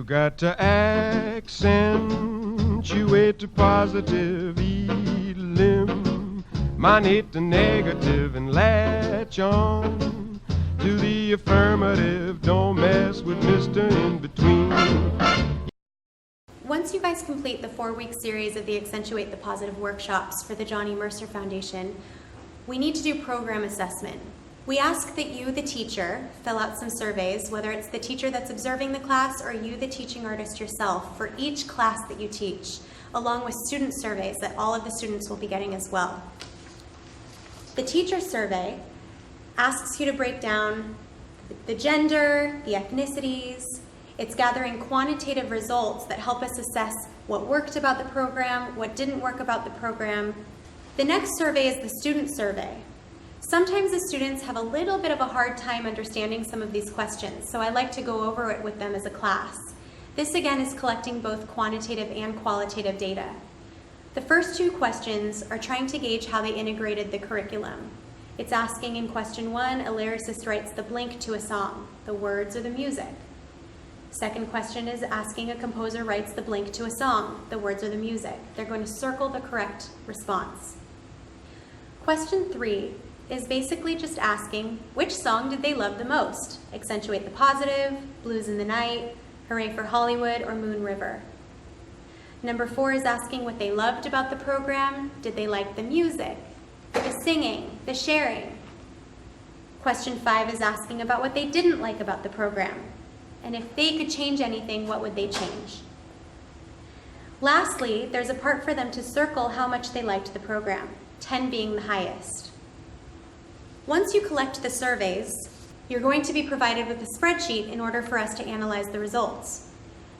got to accentuate the positive, eliminate the negative, and latch on to the affirmative. Don't mess with Mr. In-Between. Once you guys complete the 4-week series of the Accentuate the Positive workshops for the Johnny Mercer Foundation, we need to do program assessment. We ask that you, the teacher, fill out some surveys, whether it's the teacher that's observing the class or you, the teaching artist yourself, for each class that you teach, along with student surveys that all of the students will be getting as well. The teacher survey asks you to break down the gender, the ethnicities. It's gathering quantitative results that help us assess what worked about the program, what didn't work about the program. The next survey is the student survey. Sometimes the students have a little bit of a hard time understanding some of these questions, so I like to go over it with them as a class. This again is collecting both quantitative and qualitative data. The first 2 questions are trying to gauge how they integrated the curriculum. It's asking in question 1, a lyricist writes the blank to a song, the words or the music. Second question is asking a composer writes the blank to a song, the words or the music. They're going to circle the correct response. Question 3 is basically just asking which song did they love the most? Accentuate the Positive, Blues in the Night, Hooray for Hollywood, or Moon River. Number 4 is asking what they loved about the program. Did they like the music, the singing, the sharing? Question 5 is asking about what they didn't like about the program. And if they could change anything, what would they change? Lastly, there's a part for them to circle how much they liked the program, 10 being the highest. Once you collect the surveys, you're going to be provided with a spreadsheet in order for us to analyze the results.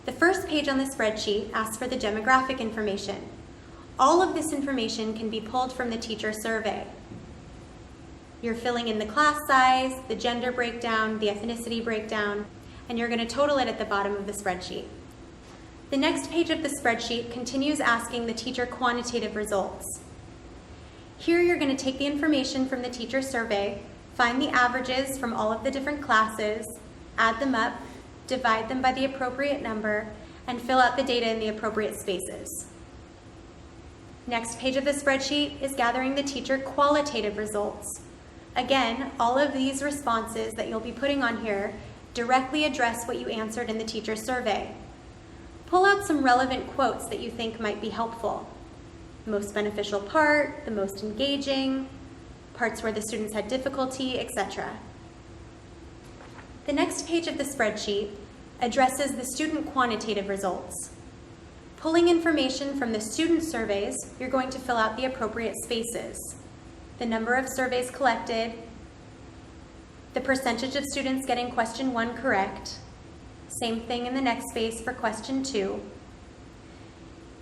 The first page on the spreadsheet asks for the demographic information. All of this information can be pulled from the teacher survey. You're filling in the class size, the gender breakdown, the ethnicity breakdown, and you're going to total it at the bottom of the spreadsheet. The next page of the spreadsheet continues asking the teacher quantitative results. Here you're going to take the information from the teacher survey, find the averages from all of the different classes, add them up, divide them by the appropriate number, and fill out the data in the appropriate spaces. Next page of the spreadsheet is gathering the teacher qualitative results. Again, all of these responses that you'll be putting on here directly address what you answered in the teacher survey. Pull out some relevant quotes that you think might be helpful. The most beneficial part, the most engaging, parts where the students had difficulty, etc. The next page of the spreadsheet addresses the student quantitative results. Pulling information from the student surveys, you're going to fill out the appropriate spaces. The number of surveys collected, the percentage of students getting question 1 correct, same thing in the next space for question 2.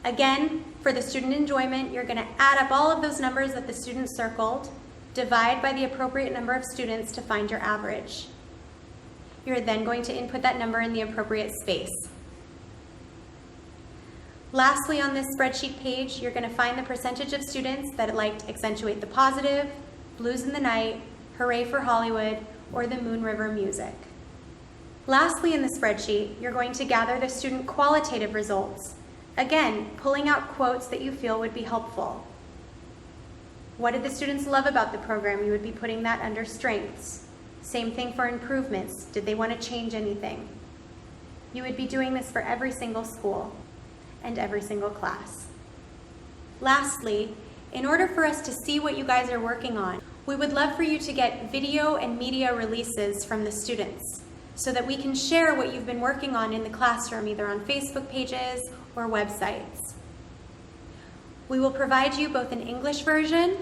Again, for the student enjoyment, you're going to add up all of those numbers that the students circled, divide by the appropriate number of students to find your average. You're then going to input that number in the appropriate space. Lastly, on this spreadsheet page, you're going to find the percentage of students that liked Accentuate the Positive, Blues in the Night, Hooray for Hollywood, or the Moon River music. Lastly, in the spreadsheet, you're going to gather the student qualitative results. Again, pulling out quotes that you feel would be helpful. What did the students love about the program? You would be putting that under strengths. Same thing for improvements. Did they want to change anything? You would be doing this for every single school and every single class. Lastly, in order for us to see what you guys are working on, we would love for you to get video and media releases from the students so that we can share what you've been working on in the classroom, either on Facebook pages or websites. We will provide you both an English version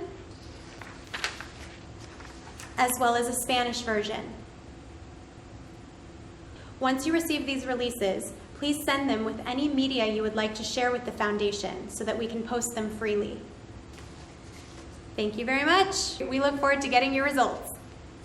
as well as a Spanish version. Once you receive these releases, please send them with any media you would like to share with the foundation so that we can post them freely. Thank you very much. We look forward to getting your results.